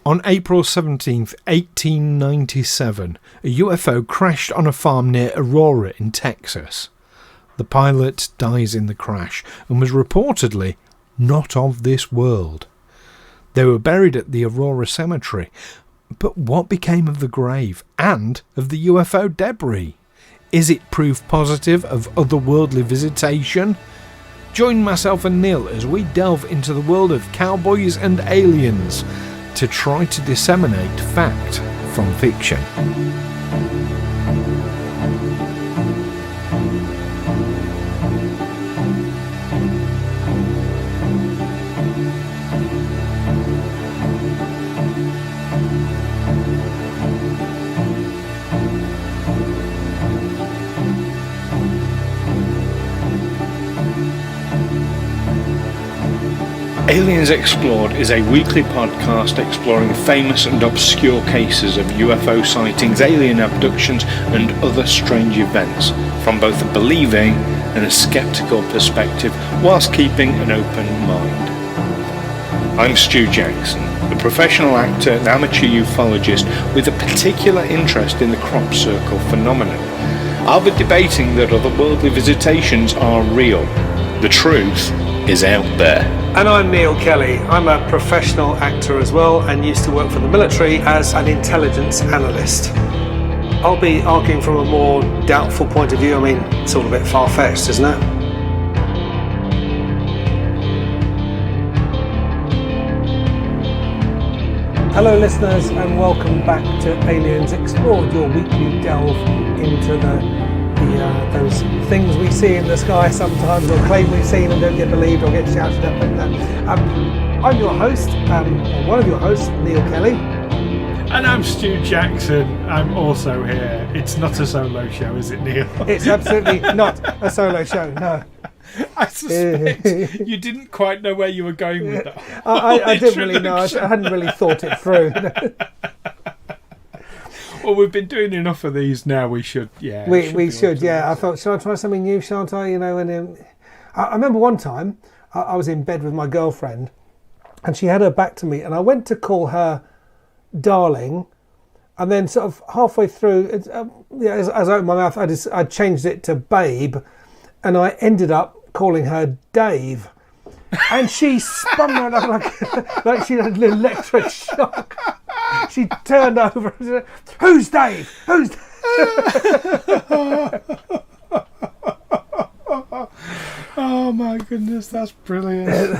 On April 17th, 1897, a UFO crashed on a farm near Aurora in Texas. The pilot dies in the crash and was reportedly not of this world. They were buried at the Aurora cemetery, but what became of the grave and of the UFO debris? Is it proof positive of otherworldly visitation? Join myself and Neil as we delve into the world of Cowboys and Aliens to try to disseminate fact from fiction. Aliens Explored is a weekly podcast exploring famous and obscure cases of UFO sightings, alien abductions and other strange events from both a believing and a sceptical perspective whilst keeping an open mind. I'm Stu Jackson, a professional actor and amateur ufologist with a particular interest in the crop circle phenomenon. I'll be debating that otherworldly visitations are real. The truth is out there. And I'm Neil Kelly. I'm a professional actor as well and used to work for the military as an intelligence analyst. I'll be arguing from a more doubtful point of view. I mean, it's all a bit far-fetched, isn't it? Hello listeners and welcome back to Aliens Explored, your weekly delve into those things we see in the sky sometimes, or claim we've seen and don't get believed or get shouted at. I'm your host, or one of your hosts, Neil Kelly. And I'm Stu Jackson. I'm also here. It's not a solo show, is it, Neil? It's absolutely not a solo show, no. I suspect you didn't quite know where you were going with that. I didn't really know. I hadn't really thought it through. Well, we've been doing enough of these now. We should, yeah. We should, yeah. I thought, should I try something new, shan't I? You know, and I remember one time I was in bed with my girlfriend, and she had her back to me, and I went to call her darling, and then sort of halfway through, as I opened my mouth, I changed it to babe, and I ended up calling her Dave. And she spun around like she had an electric shock. She turned over and said, "Who's Dave? Who's Dave?" Oh my goodness, that's brilliant.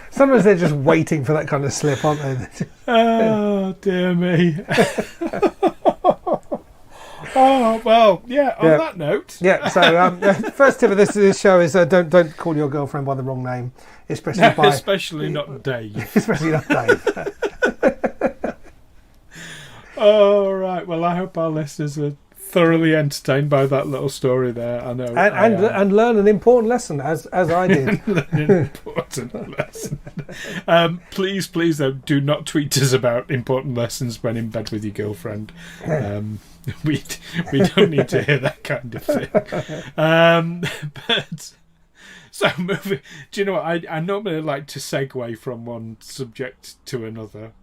Sometimes they're just waiting for that kind of slip, aren't they? Oh dear me. Oh well, yeah. On that note, yeah. So first tip of this show is don't call your girlfriend by the wrong name, especially not Dave. Especially not Dave. All right. Well, I hope our listeners are thoroughly entertained by that little story there. I know, and learn an important lesson as I did. An important lesson. Please, though, do not tweet us about important lessons when in bed with your girlfriend. We don't need to hear that kind of thing. But so moving. Do you know what? I normally like to segue from one subject to another.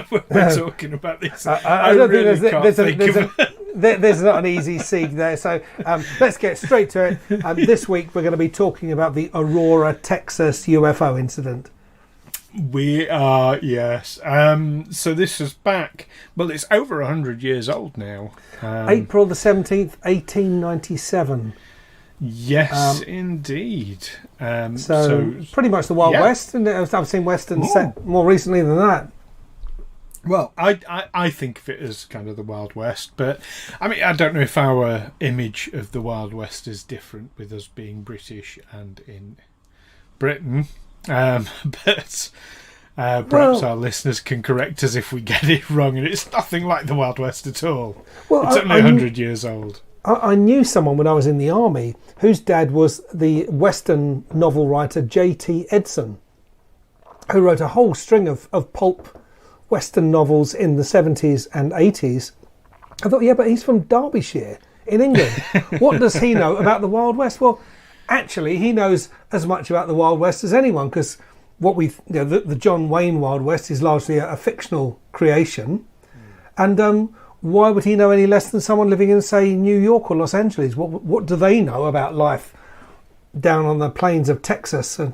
We're talking about this. I don't think there's not an easy segue there. So let's get straight to it. This week we're going to be talking about the Aurora, Texas UFO incident. We are, yes. So this is back. Well, it's over 100 years old now. April the 17th, 1897. Yes, indeed. So pretty much the Wild West, and I've seen Western set more recently than that. Well, I think of it as kind of the Wild West, but I mean, I don't know if our image of the Wild West is different with us being British and in Britain. But perhaps our listeners can correct us if we get it wrong, and it's nothing like the Wild West at all. Well, it's only 100 years old. I knew someone when I was in the army whose dad was the Western novel writer J.T. Edson, who wrote a whole string of pulp Western novels in the 70s and 80s. I thought, yeah, but he's from Derbyshire in England. What does he know about the Wild West? Well, actually, he knows as much about the Wild West as anyone, because what the John Wayne Wild West is largely a fictional creation, and why would he know any less than someone living in, say, New York or Los Angeles? What do they know about life down on the plains of Texas? And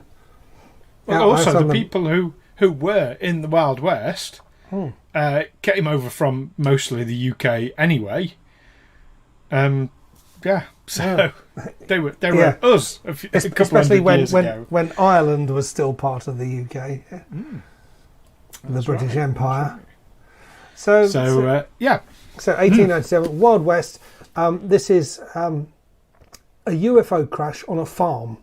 also the people who were in the Wild West came over from mostly the UK anyway. So they were us a couple especially hundred years ago. when Ireland was still part of the UK, the British Empire. So 1897, Wild West. This is a UFO crash on a farm,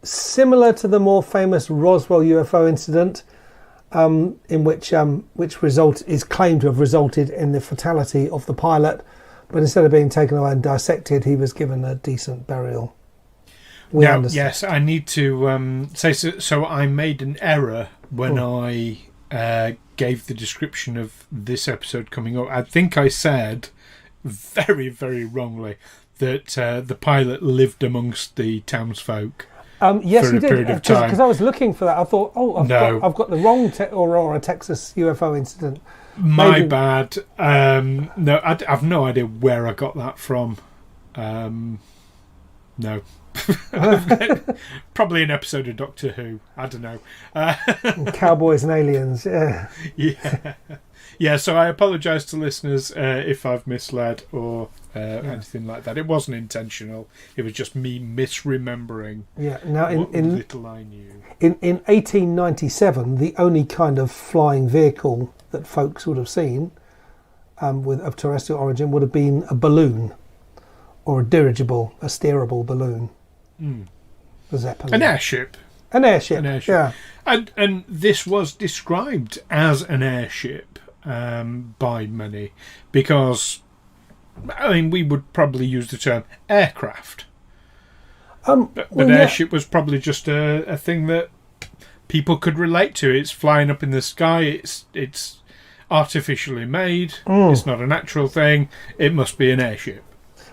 similar to the more famous Roswell UFO incident, in which is claimed to have resulted in the fatality of the pilot, but instead of being taken away and dissected, he was given a decent burial. Yes, I need to say so. I made an error when I gave the description of this episode coming up. I think I said very, very wrongly that the pilot lived amongst the townsfolk. Yes, for you a did, period of time. because I was looking for that. I thought, I've got the wrong Aurora, Texas UFO incident. My bad. No, I've no idea where I got that from. No. Probably an episode of Doctor Who. I don't know. Cowboys and Aliens, Yeah, so I apologise to listeners if I've misled or anything like that. It wasn't intentional. It was just me misremembering what little I knew. In 1897, the only kind of flying vehicle that folks would have seen of terrestrial origin would have been a balloon or a dirigible, a steerable balloon. A Zeppelin. An airship. An airship, yeah. And this was described as an airship by many because, I mean, we would probably use the term aircraft. But airship was probably just a thing that people could relate to. It's flying up in the sky. It's artificially made. It's not a natural thing. It must be an airship.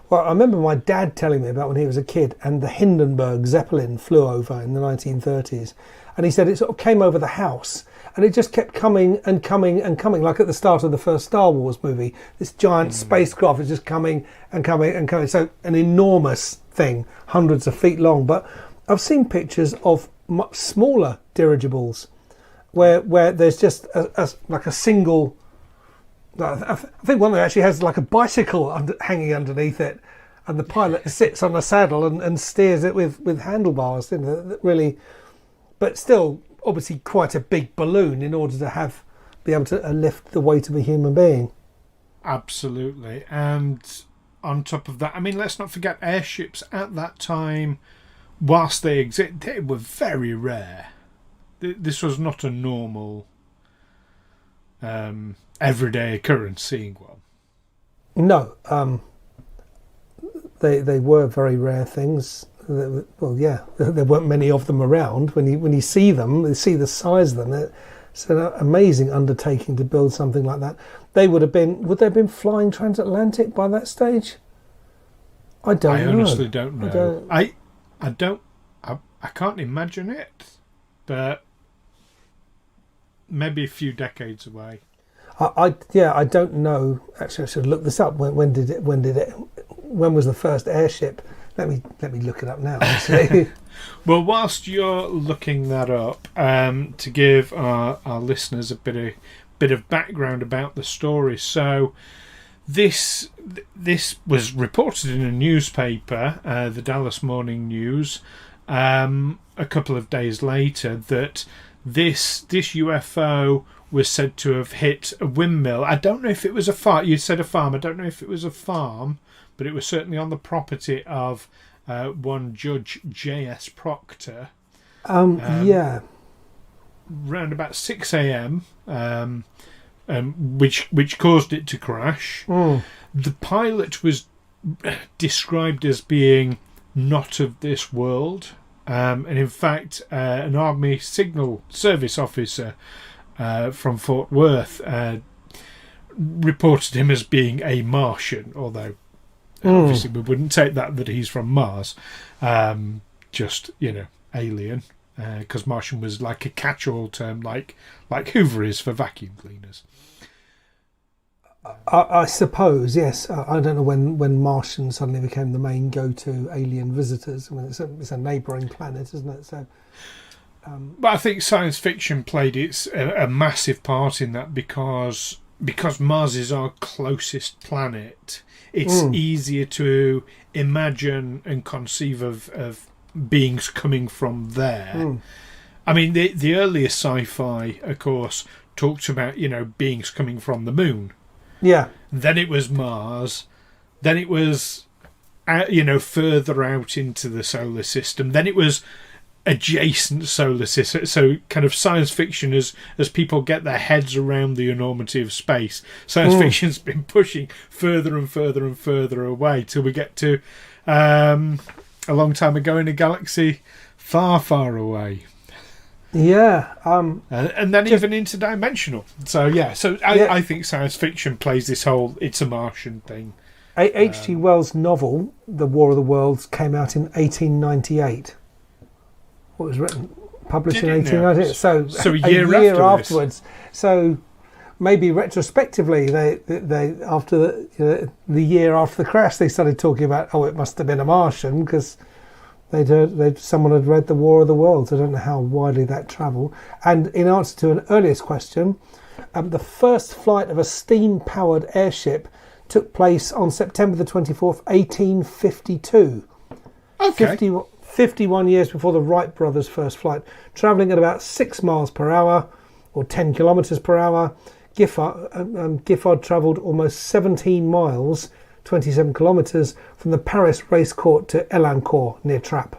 Well, I remember my dad telling me about when he was a kid and the Hindenburg Zeppelin flew over in the 1930s. And he said it sort of came over the house and it just kept coming and coming and coming, like at the start of the first Star Wars movie. This giant spacecraft is just coming and coming and coming. So an enormous thing, hundreds of feet long. But I've seen pictures of much smaller dirigibles where there's just like a single... I think one that actually has like a bicycle hanging underneath it, and the pilot sits on a saddle and steers it with handlebars. Really, but still, obviously, quite a big balloon in order to be able to lift the weight of a human being. Absolutely, and on top of that, I mean, let's not forget airships at that time. Whilst they exist, they were very rare. This was not a normal. Everyday occurrence seeing one. No, they were very rare things. Well, yeah, there weren't many of them around. When you see them, you see the size of them. It's an amazing undertaking to build something like that. Would they have been flying transatlantic by that stage? I honestly don't know. I can't imagine it, but maybe a few decades away. I don't know. Actually, I should look this up. When was the first airship? Let me look it up now. Well, whilst you're looking that up, to give our listeners a bit of background about the story. So, this was reported in a newspaper, the Dallas Morning News, a couple of days later that this UFO was said to have hit a windmill. I don't know if it was a farm. You said a farm. I don't know if it was a farm, but it was certainly on the property of one Judge J.S. Proctor. Yeah. Round about 6 a.m., which caused it to crash. The pilot was described as being not of this world. And in fact, an Army Signal Service officer from Fort Worth reported him as being a Martian, although obviously we wouldn't take that he's from Mars. Just, alien, because Martian was like a catch-all term, like Hoover is for vacuum cleaners. I suppose, yes. I don't know when Martian suddenly became the main go-to alien visitors. I mean, it's a neighbouring planet, isn't it? So, but I think science fiction played a massive part in that because Mars is our closest planet. It's easier to imagine and conceive of beings coming from there. I mean, the earliest sci-fi, of course, talked about beings coming from the moon. Yeah. Then it was Mars. Then it was, further out into the solar system. Then it was adjacent solar system. So kind of science fiction, as people get their heads around the enormity of space, science fiction's been pushing further and further and further away till we get to a long time ago in a galaxy far, far away. Yeah, and then even interdimensional. So I think science fiction plays this whole "it's a Martian" thing. H.G. Wells' novel *The War of the Worlds* came out in 1898. It was published in 1898. So a year afterwards. So maybe retrospectively, they after the year after the crash, they started talking about it must have been a Martian because. Someone had read The War of the Worlds. I don't know how widely that travelled. And in answer to an earliest question, the first flight of a steam-powered airship took place on September the 24th, 1852. Okay. 51 years before the Wright brothers' first flight. Travelling at about 6 miles per hour, or 10 kilometres per hour, Giffard travelled almost 17 miles 27 kilometres from the Paris race court to Elancourt near Trappes.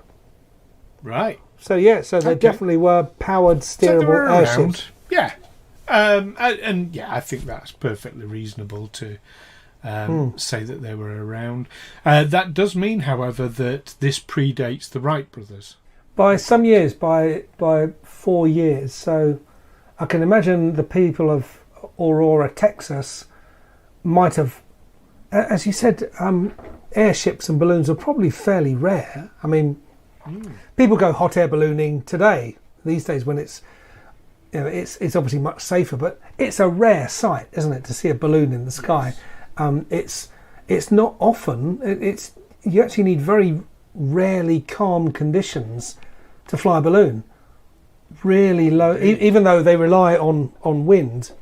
Right. So they definitely were powered, steerable airships. Yeah. I think that's perfectly reasonable to say that they were around. That does mean, however, that this predates the Wright brothers. By some years, by 4 years. So I can imagine the people of Aurora, Texas might have, as you said, airships and balloons are probably fairly rare. I mean, people go hot air ballooning today, these days, when it's obviously much safer, but it's a rare sight, isn't it, to see a balloon in the sky? It's not often. You actually need very rarely calm conditions to fly a balloon. Really low, even though they rely on wind.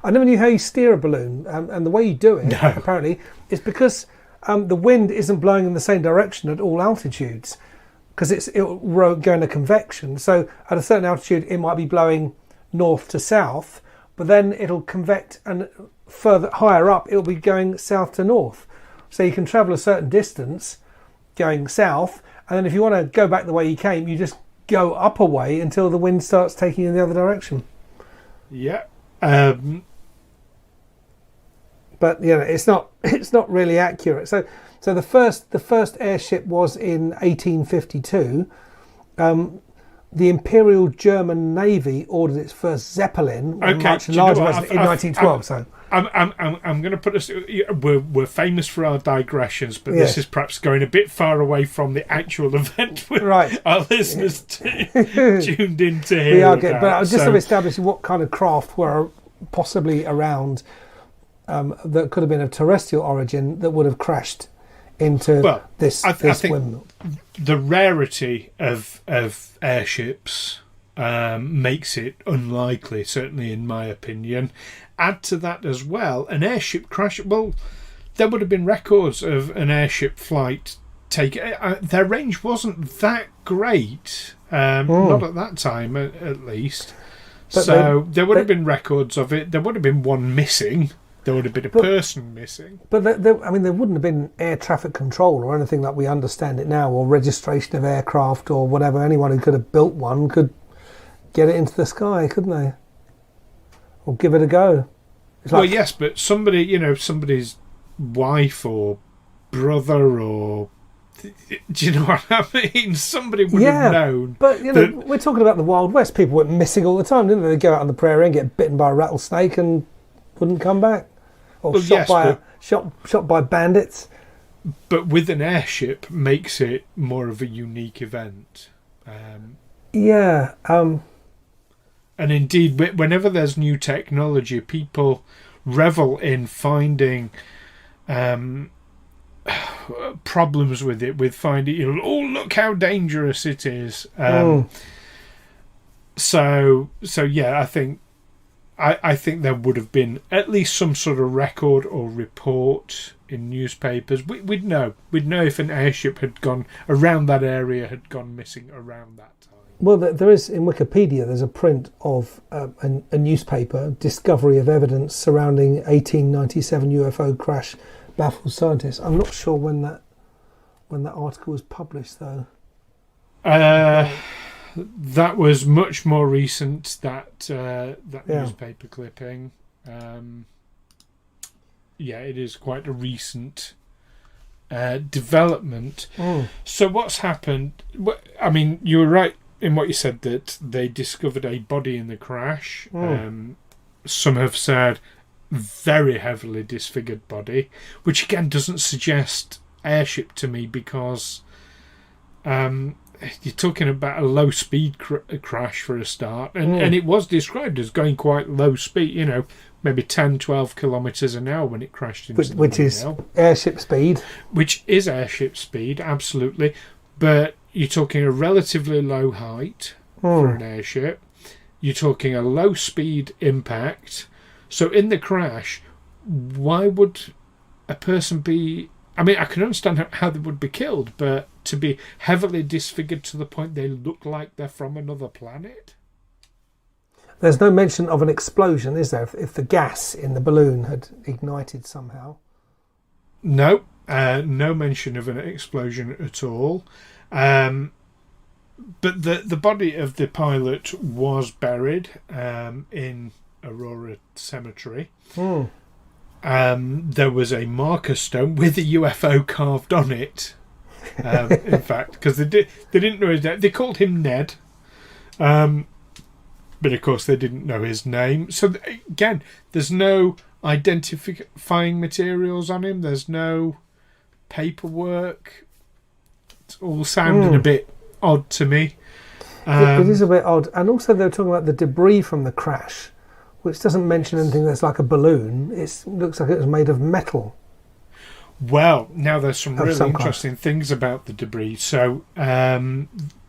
I never knew how you steer a balloon, and the way you do it, apparently, is because the wind isn't blowing in the same direction at all altitudes, because it'll go into convection. So at a certain altitude, it might be blowing north to south, but then it'll convect, and further higher up, it'll be going south to north. So you can travel a certain distance going south, and then if you want to go back the way you came, you just go up a way until the wind starts taking you in the other direction. Yeah. But it's not really accurate. So the first airship was in 1852. The Imperial German Navy ordered its first Zeppelin, much larger version, in 1912. I'm going to put us. We're famous for our digressions, but this is perhaps going a bit far away from the actual event. Right, our listeners tuned in to hear. We are good, but I was just establishing what kind of craft were possibly around that could have been of terrestrial origin that would have crashed into this windmill. The rarity of airships makes it unlikely, certainly in my opinion. Add to that as well, an airship crash. Well, there would have been records of an airship flight their range wasn't that great, not at that time at least. But there would have been records of it. There would have been one missing. There would have been a person missing. But there wouldn't have been air traffic control or anything like we understand it now, or registration of aircraft or whatever. Anyone who could have built one could get it into the sky, couldn't they? Or give it a go. Yes, but somebody's wife or brother or... Do you know what I mean? Somebody would have known. But, we're talking about the Wild West. People went missing all the time, didn't they? They'd go out on the prairie and get bitten by a rattlesnake and wouldn't come back. Or shot by bandits. But with an airship makes it more of a unique event. Yeah. And indeed, whenever there's new technology, people revel in finding problems with it, with finding, oh, look how dangerous it is. So yeah, I think there would have been at least some sort of record or report in newspapers. We'd know if an airship had gone around that area, had gone missing around that time. Well, there is, in Wikipedia, there's a print of a newspaper, discovery of evidence surrounding 1897 UFO crash baffles scientists. I'm not sure when that article was published, though. That was much more recent, that newspaper clipping. It is quite a recent development. So what's happened? I mean, you were right in what you said, that they discovered a body in the crash. Some have said very heavily disfigured body, which again doesn't suggest airship to me, because you're talking about a low speed crash for a start, and it was described as going quite low speed, maybe 10-12 kilometres an hour when it crashed into which is airship speed. Which is airship speed, absolutely. But you're talking a relatively low height for an airship. You're talking a low speed impact. So in the crash, why would a person be... I mean, I can understand how they would be killed, but to be heavily disfigured to the point they look like they're from another planet? There's no mention of an explosion, is there? If the gas in the balloon had ignited somehow. No, no mention of an explosion at all. But the body of the pilot was buried in Aurora Cemetery. There was a marker stone with a UFO carved on it. In fact, because they didn't know his name. They called him Ned, but of course they didn't know his name. So again, there's no identifying materials on him. There's no paperwork. It's all sounding a bit odd to me. It is a bit odd, and also they were talking about the debris from the crash, which doesn't mention anything that's like a balloon. It looks like it was made of metal. Well, now there's some really interesting things about the debris. So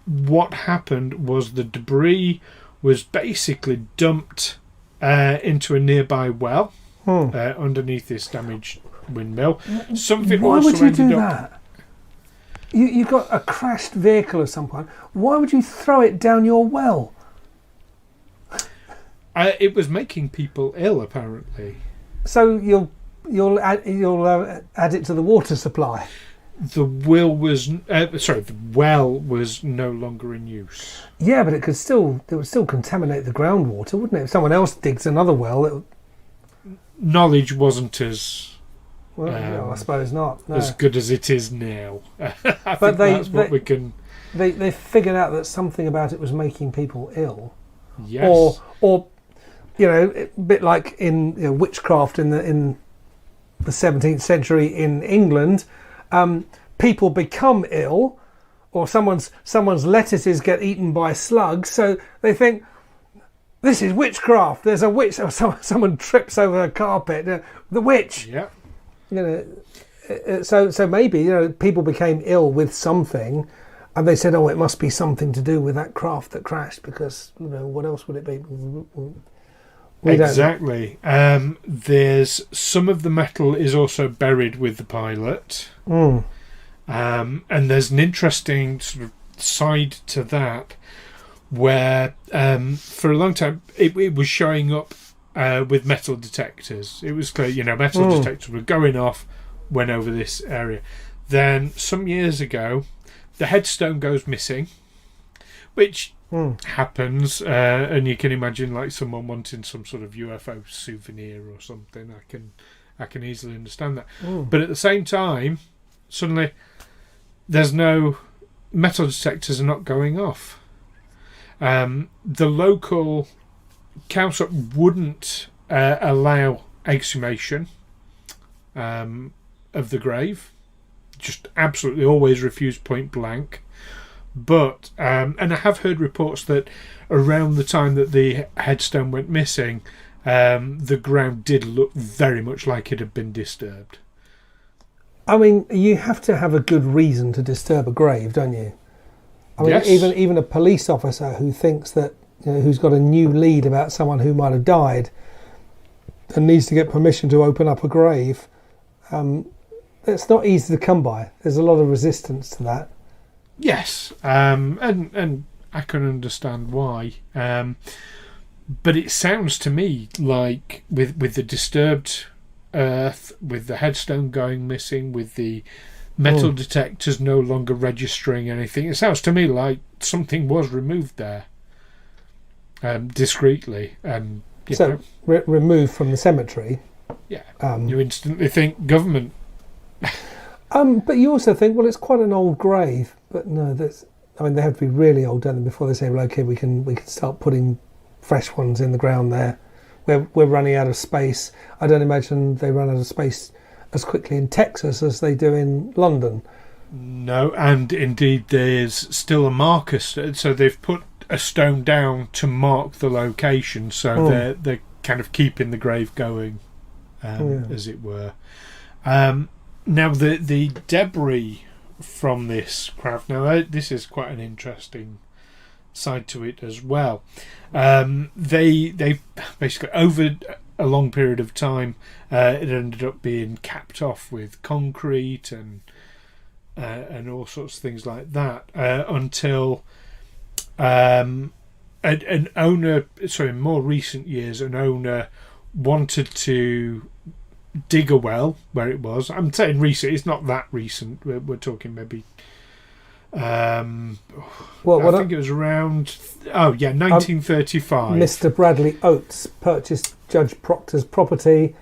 what happened was the debris was basically dumped into a nearby well underneath this damaged windmill. Why would you do that? You've got a crashed vehicle of some kind. Why would you throw it down your well? It was making people ill, apparently. So you'll add it to the water supply. The well was no longer in use. Yeah, but it would still contaminate the groundwater, wouldn't it? If someone else digs another well, knowledge wasn't as I suppose not. No. As good as it is now. They figured out that something about it was making people ill. Yes. Or a bit like in witchcraft in the 17th century in England, people become ill, or someone's lettuces get eaten by slugs, so they think this is witchcraft. There's a witch, or someone trips over a carpet. The witch. Yeah. So maybe people became ill with something, and they said, "Oh, it must be something to do with that craft that crashed." Because what else would it be? Exactly. There's some of the metal is also buried with the pilot, and there's an interesting sort of side to that, where for a long time it was showing up with metal detectors. It was clear, metal detectors were going off when over this area. Then some years ago, the headstone goes missing, which happens, and you can imagine like someone wanting some sort of UFO souvenir or something. I can easily understand that. But at the same time, suddenly there's no metal detectors are not going off. The local council wouldn't allow exhumation of the grave. Just absolutely always refused point blank. But and I have heard reports that around the time that the headstone went missing, the ground did look very much like it had been disturbed. I mean, you have to have a good reason to disturb a grave, don't you? I mean, Yes. even a police officer who thinks that, who's got a new lead about someone who might have died and needs to get permission to open up a grave, it's not easy to come by. There's a lot of resistance to that. Yes, and I can understand why. But it sounds to me like with the disturbed earth, with the headstone going missing, with the metal detectors no longer registering anything, it sounds to me like something was removed there discreetly. And removed from the cemetery. Yeah, you instantly think government. But you also think, well, it's quite an old grave. But no, they have to be really old, don't they, before they say, well, okay, we can start putting fresh ones in the ground there. We're running out of space. I don't imagine they run out of space as quickly in Texas as they do in London. No, and indeed there's still a marker. So they've put a stone down to mark the location. So they're kind of keeping the grave going, as it were. Now the debris from this craft. Now this is quite an interesting side to it as well. They basically, over a long period of time, it ended up being capped off with concrete and all sorts of things like that until an owner. Sorry, in more recent years, an owner wanted to dig a well where it was. I'm saying recent, it's not that recent. We're talking maybe I think it was around 1935. Mr. Bradley Oates purchased Judge Proctor's property,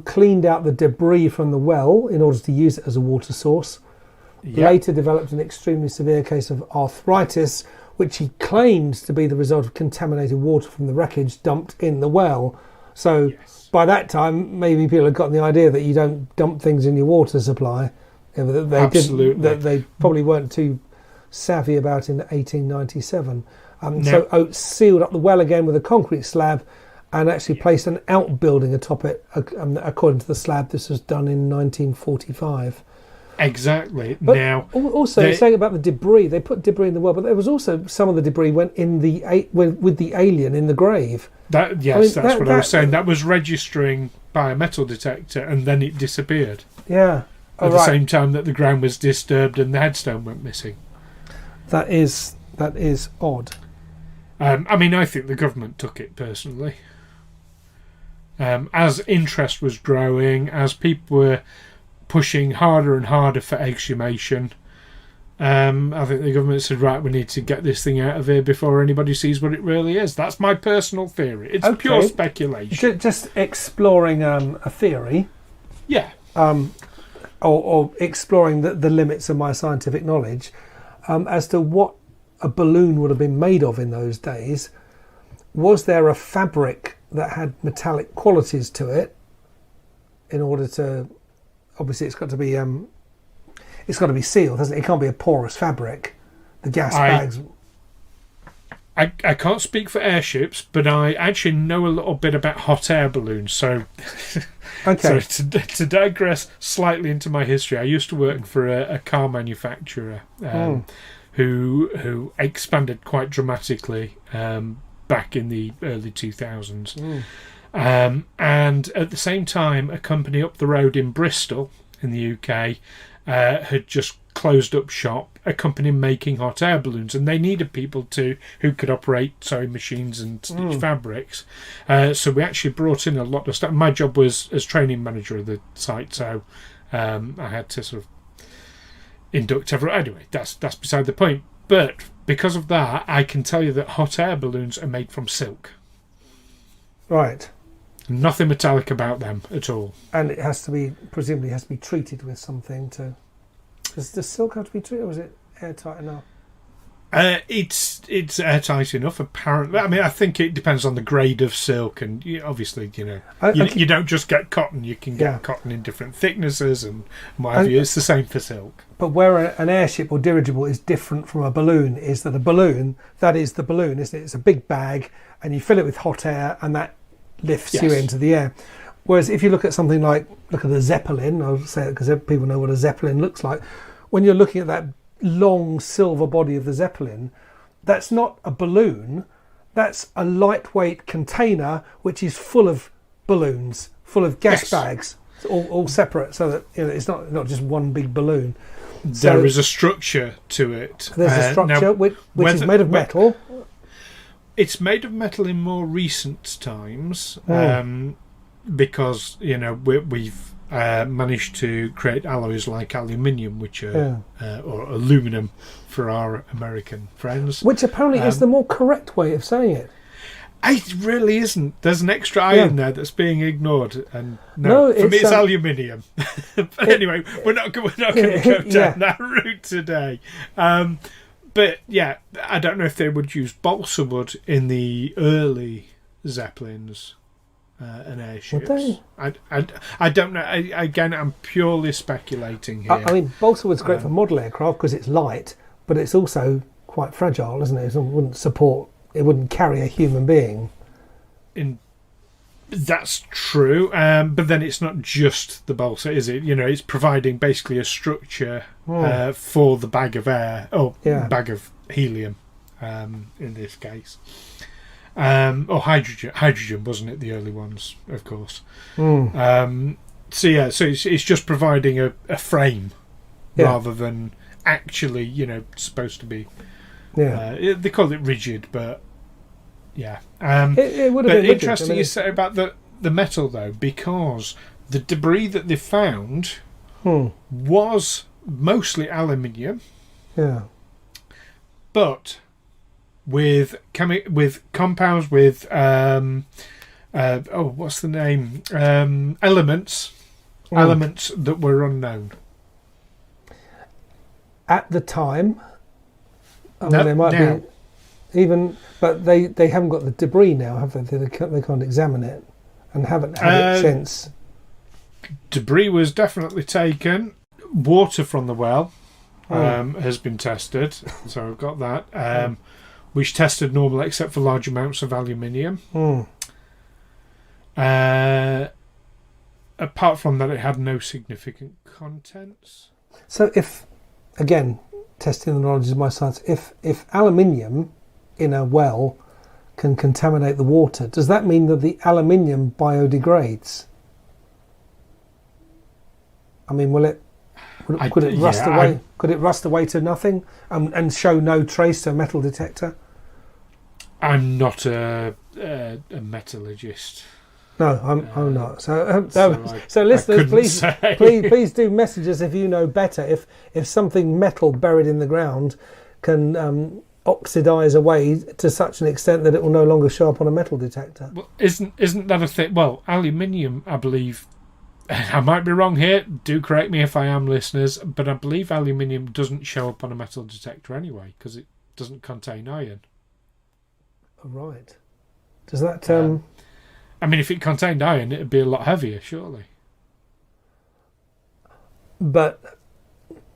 cleaned out the debris from the well in order to use it as a water source. Later developed an extremely severe case of arthritis, which he claimed to be the result of contaminated water from the wreckage dumped in the well. So by that time, maybe people had gotten the idea that you don't dump things in your water supply. Absolutely. That they probably weren't too savvy about in 1897. So Oates sealed up the well again with a concrete slab and actually placed an outbuilding atop it. According to the slab, this was done in 1945. Exactly. But now, also saying about the debris, they put debris in the well, but there was also some of the debris went in with the alien in the grave. That's what I was saying. That was registering by a metal detector, and then it disappeared. Yeah. At the same time that the ground was disturbed and the headstone went missing. That is odd. I think the government took it personally. As interest was growing, as people were pushing harder and harder for exhumation, I think the government said, right, we need to get this thing out of here before anybody sees what it really is. That's my personal theory. It's pure speculation. Just exploring a theory. Yeah. Or exploring the limits of my scientific knowledge as to what a balloon would have been made of in those days. Was there a fabric that had metallic qualities to it in order to... Obviously, it's got to be sealed, hasn't it? It can't be a porous fabric. The gas bags... I can't speak for airships, but I actually know a little bit about hot air balloons. So, okay. So to digress slightly into my history, I used to work for a car manufacturer who expanded quite dramatically back in the early 2000s. And at the same time, a company up the road in Bristol, in the UK, had just closed up shop, a company making hot air balloons, and they needed people who could operate sewing machines and stitch fabrics. So we actually brought in a lot of stuff. My job was as training manager of the site, so I had to sort of induct everyone. Anyway, that's beside the point. But because of that, I can tell you that hot air balloons are made from silk. Right. Nothing metallic about them at all. And it presumably has to be treated with something to... Does silk have to be treated, or is it airtight enough? It's airtight enough, apparently. I think it depends on the grade of silk, and obviously, you don't just get cotton. You can get cotton in different thicknesses and what have you. It's the same for silk. But where an airship or dirigible is different from a balloon is that a balloon, that is the balloon, isn't it? It's a big bag and you fill it with hot air and that lifts you into the air. Whereas if you look at something like, look at the Zeppelin, I'll say it because people know what a Zeppelin looks like. When you're looking at that long silver body of the Zeppelin, that's not a balloon, that's a lightweight container which is full of balloons, full of gas bags, all separate, so that it's not just one big balloon. There is a structure to it. There's a structure which is made of metal. It's made of metal in more recent times, because we've managed to create alloys like aluminium, which are or aluminum for our American friends. Which apparently is the more correct way of saying it. It really isn't. There's an extra I in there that's being ignored, and for me it's aluminium. But anyway, we're not going to go down that route today. But yeah, I don't know if they would use balsa wood in the early Zeppelins and airships. Would they? I don't know. Again, I'm purely speculating here. I mean, balsa wood's great for model aircraft because it's light, but it's also quite fragile, isn't it? It wouldn't carry a human being. That's true, but then it's not just the balsa, is it? It's providing basically a structure for the bag of air, bag of helium, in this case, or hydrogen, wasn't it? The early ones, of course. So it's just providing a frame rather than actually, supposed to be. They call it rigid, but it would have been rigid. Interesting you say about the metal though, because the debris that they found was mostly aluminium, but with compounds with what's the name, elements that were unknown at the time. They might be even, but they haven't got the debris now, have they? They can't examine it and haven't had it since. Debris was definitely taken. Water from the well has been tested, so I've got that, which tested normal except for large amounts of aluminium. Apart from that, it had no significant contents. So if, again, testing the knowledge of my science, if aluminium in a well can contaminate the water, does that mean that the aluminium biodegrades? I mean, could it rust away? Could it rust away to nothing and show no trace to a metal detector? I'm not a metallurgist. No, I'm not. So listeners, please do message us if you know better. If something metal buried in the ground can oxidise away to such an extent that it will no longer show up on a metal detector. Well, isn't that a thing? Well, aluminium, I believe. I might be wrong here. Do correct me if I am, listeners. But I believe aluminium doesn't show up on a metal detector anyway because it doesn't contain iron. Right. Does that? I mean, if it contained iron, it'd be a lot heavier, surely. But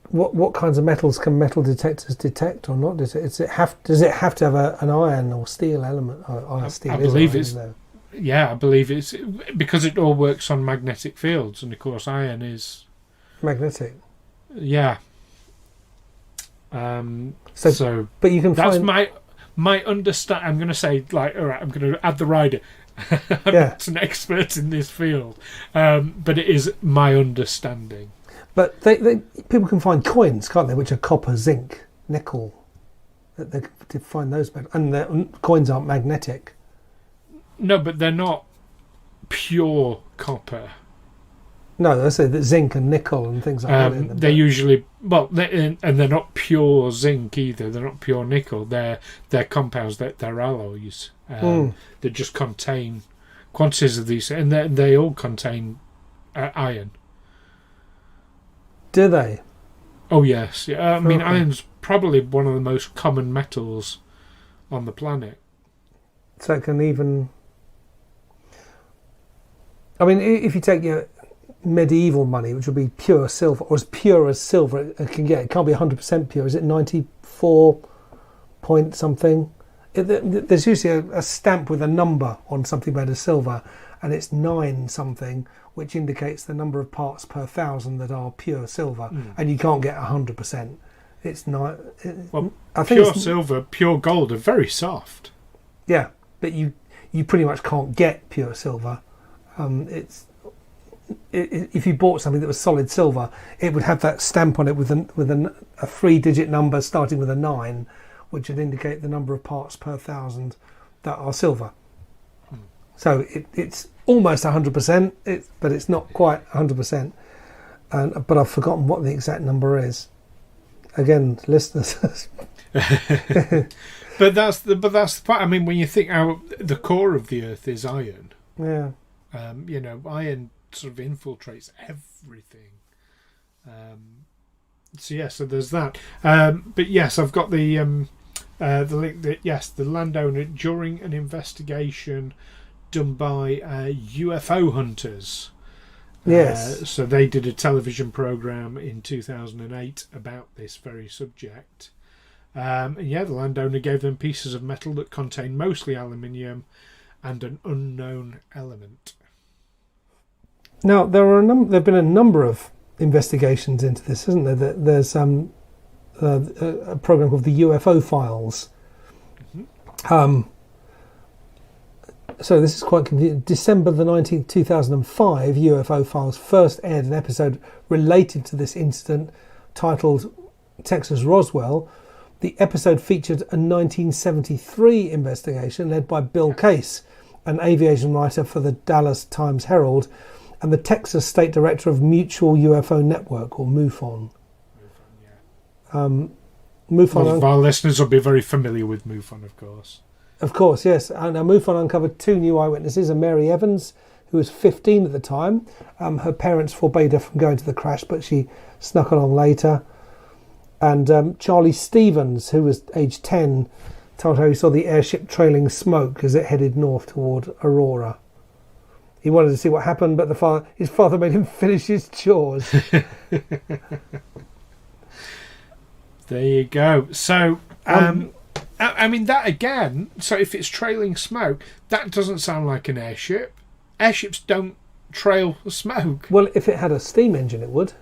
what kinds of metals can metal detectors detect or not? Does it have to have an iron or steel element? I believe it's. Yeah, I believe it's because it all works on magnetic fields, and of course, iron is magnetic. Yeah. So, but you can. That's my understand. I'm going to say, like, all right, I'm going to add the rider. I'm not an expert in this field, but it is my understanding. But people can find coins, can't they, which are copper, zinc, nickel. They can find those metals, and the coins aren't magnetic. No, but they're not pure copper. No, I say that zinc and nickel and things like that. In them, they're usually and they're not pure zinc either. They're not pure nickel. They're compounds. They're alloys. That just contain quantities of these, and they all contain iron. Do they? Oh yes. Yeah. I mean, iron's probably one of the most common metals on the planet. So it can even. I mean, if you take your medieval money, which would be pure silver, or as pure as silver it can get. It can't be 100% pure. Is it 94 point something? There's usually a stamp with a number on something made of silver, and it's 9 something, which indicates the number of parts per thousand that are pure silver, and you can't get 100%. It's not. Well, I think pure silver, pure gold are very soft. Yeah, but you pretty much can't get pure silver. If you bought something that was solid silver, it would have that stamp on it with a 3-digit number starting with a 9, which would indicate the number of parts per thousand that are silver. So it's almost 100%, but it's not quite 100%. But I've forgotten what the exact number is. Again, listeners. But that's the part. I mean, when you think how the core of the Earth is iron, yeah, iron sort of infiltrates everything. So there's that. But yes, I've got the link. The landowner during an investigation done by UFO hunters. Yes. So they did a television program in 2008 about this very subject. The landowner gave them pieces of metal that contained mostly aluminium and an unknown element. Now there've been a number of investigations into this, isn't there? There's a program called the UFO Files. Mm-hmm. So this is quite convenient. December the 19th, 2005, UFO Files first aired an episode related to this incident titled Texas Roswell. The episode featured a 1973 investigation led by Bill Case, an aviation writer for the Dallas Times-Herald, and the Texas State Director of Mutual UFO Network, or MUFON. MUFON. Our listeners will be very familiar with MUFON, of course. Of course, yes. And MUFON uncovered 2 new eyewitnesses, a Mary Evans, who was 15 at the time. Her parents forbade her from going to the crash, but she snuck along later. And Charlie Stevens, who was aged 10, told how he saw the airship trailing smoke as it headed north toward Aurora. He wanted to see what happened, but his father made him finish his chores. There you go. So, I mean, that again, so if it's trailing smoke, that doesn't sound like an airship. Airships don't trail smoke. Well, if it had a steam engine, it would.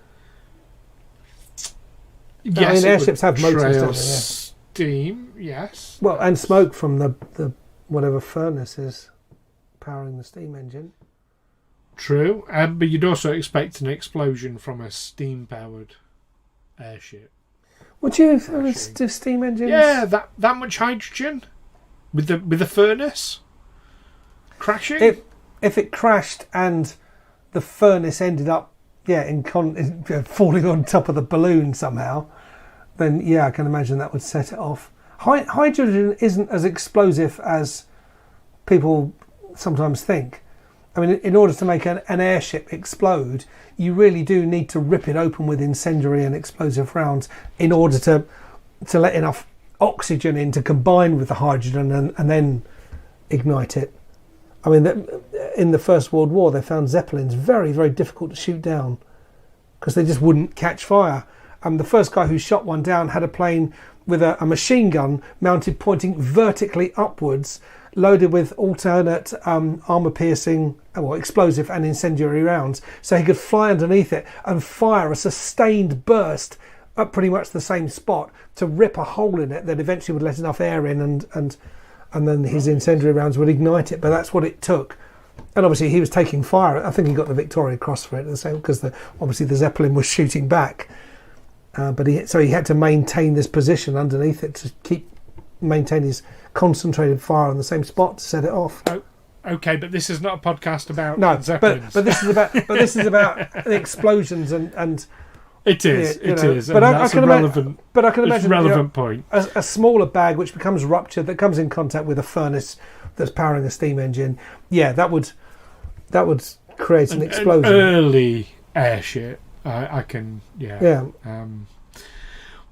Yes, I mean, airships have motors, don't they? Yeah. Steam, yes. Well, and smoke from the whatever furnace is powering the steam engine. True, but you'd also expect an explosion from a steam-powered airship. Would you do steam engines? Yeah, that much hydrogen with the furnace crashing. If it crashed and the furnace ended up falling on top of the balloon somehow, then I can imagine that would set it off. Hydrogen isn't as explosive as people sometimes think. I mean, in order to make an airship explode, you really do need to rip it open with incendiary and explosive rounds in order to let enough oxygen in to combine with the hydrogen and then ignite it. I mean, in the First World War, they found Zeppelins very, very difficult to shoot down because they just wouldn't catch fire. The first guy who shot one down had a plane with a machine gun mounted pointing vertically upwards, loaded with alternate armour-piercing, explosive and incendiary rounds, so he could fly underneath it and fire a sustained burst at pretty much the same spot to rip a hole in it that eventually would let enough air in and then his incendiary rounds would ignite it. But that's what it took. And obviously he was taking fire. I think he got the Victoria Cross for it, the same, because obviously the Zeppelin was shooting back. But he had to maintain this position underneath it to maintain his concentrated fire on the same spot to set it off. Oh, okay, but this is not a podcast about Zeppelins. But this is about the explosions and it is. But I can imagine relevant point. A smaller bag which becomes ruptured that comes in contact with a furnace that's powering a steam engine. Yeah, that would create an explosion. An early airship. I can. Yeah.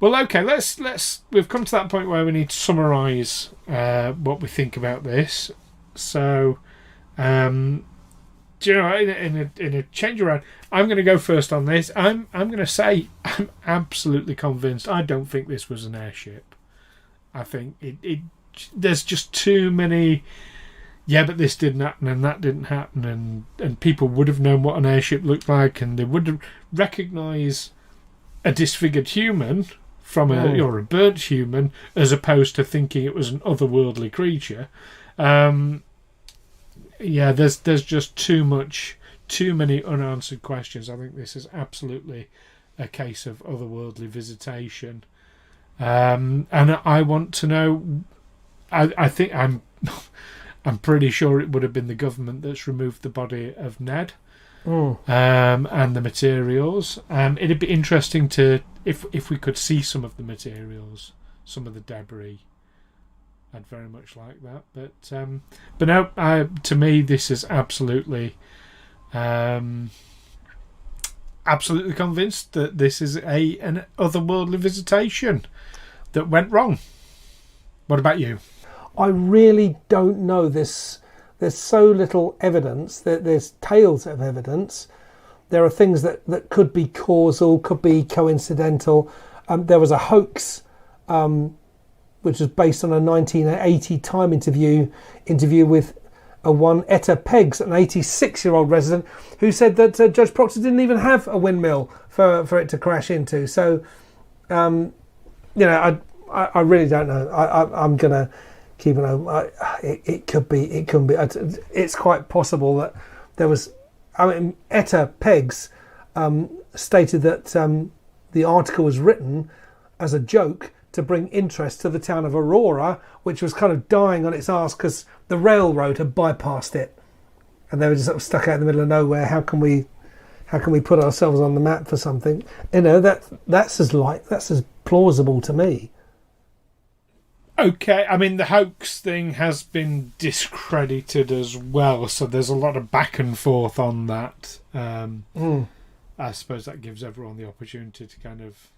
Well, okay. Let's. We've come to that point where we need to summarise what we think about this. So, do you know, in a change around, I'm going to go first on this. I'm going to say I'm absolutely convinced. I don't think this was an airship. I think there's just too many. Yeah, but this didn't happen and that didn't happen, and people would have known what an airship looked like, and they would have recognise a disfigured human from or a burnt human, as opposed to thinking it was an otherworldly creature. Yeah, there's just too many unanswered questions. I think this is absolutely a case of otherworldly visitation, and I want to know. I think I'm pretty sure it would have been the government that's removed the body of Ned, and the materials. It'd be interesting to if we could see some of the materials, some of the debris. I'd very much like that, but no. To me, this is absolutely convinced that this is an otherworldly visitation that went wrong. What about you? I really don't know. There's so little evidence. There's tales of evidence. There are things that could be causal, could be coincidental. There was a hoax. Which was based on a 1980 Time interview with one Etta Peggs, an 86-year-old resident, who said that Judge Proctor didn't even have a windmill for it to crash into. So, I really don't know. I'm gonna keep an eye. It could be. It's quite possible that there was. I mean, Etta Peggs stated that the article was written as a joke to bring interest to the town of Aurora, which was kind of dying on its arse because the railroad had bypassed it, and they were just sort of stuck out in the middle of nowhere. How can we put ourselves on the map for something? That's as plausible to me. Okay, I mean the hoax thing has been discredited as well, so there's a lot of back and forth on that. I suppose that gives everyone the opportunity to kind of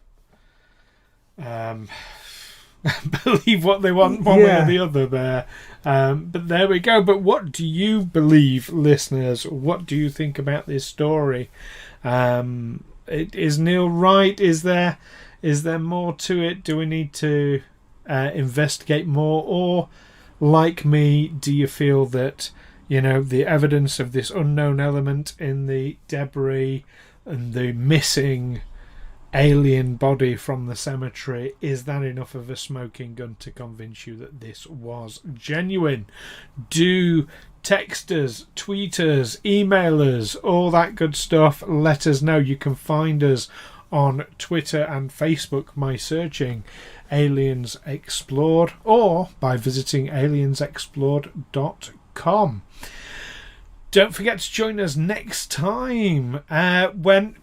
believe what they want one way or the other there, but there we go. But what do you believe, listeners? What do you think about this story? Is Neil right? Is there more to it? Do we need to investigate more, or like me, do you feel that the evidence of this unknown element in the debris and the missing alien body from the cemetery, is that enough of a smoking gun to convince you that this was genuine? Do text us, tweet us, email us, all that good stuff. Let us know. You can find us on Twitter and Facebook by searching Aliens Explored, or by visiting aliensexplored.com. Don't forget to join us next time. Now, I'm going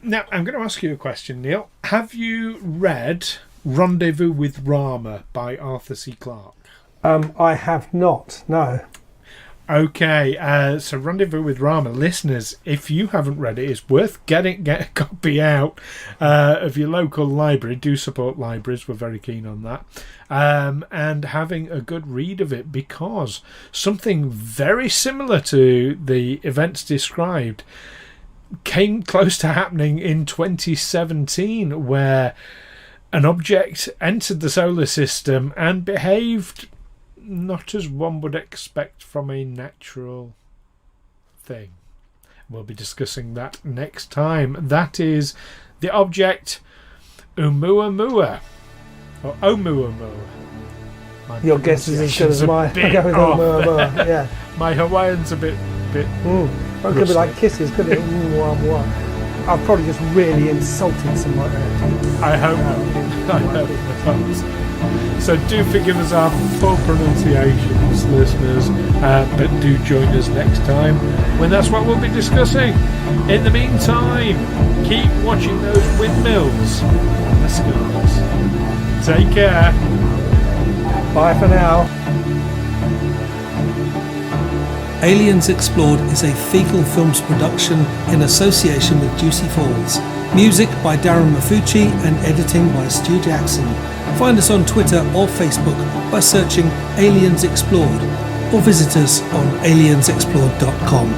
to ask you a question, Neil. Have you read Rendezvous with Rama by Arthur C. Clarke? I have not, no. Okay, so Rendezvous with Rama, listeners, if you haven't read it, it's worth get a copy out of your local library. Do support libraries, we're very keen on that. And having a good read of it, because something very similar to the events described came close to happening in 2017, where an object entered the solar system and behaved not as one would expect from a natural thing. We'll be discussing that next time. That is the object Oumuamua, or Oumuamua. Your guess is as good as mine. I go with Oumuamua. Yeah. My Hawaiian's a bit. It could be like kisses, couldn't it? Oumuamua. I've probably just really insulted somebody. I hope not. So do forgive us our poor pronunciations, listeners, but do join us next time when that's what we'll be discussing. In the meantime, keep watching those windmills and the skies. Take care. Bye for now. Aliens Explored is a Fecal Films production in association with Juicy Falls. Music by Darren Mafucci and editing by Stu Jackson. Find us on Twitter or Facebook by searching Aliens Explored, or visit us on aliensexplored.com.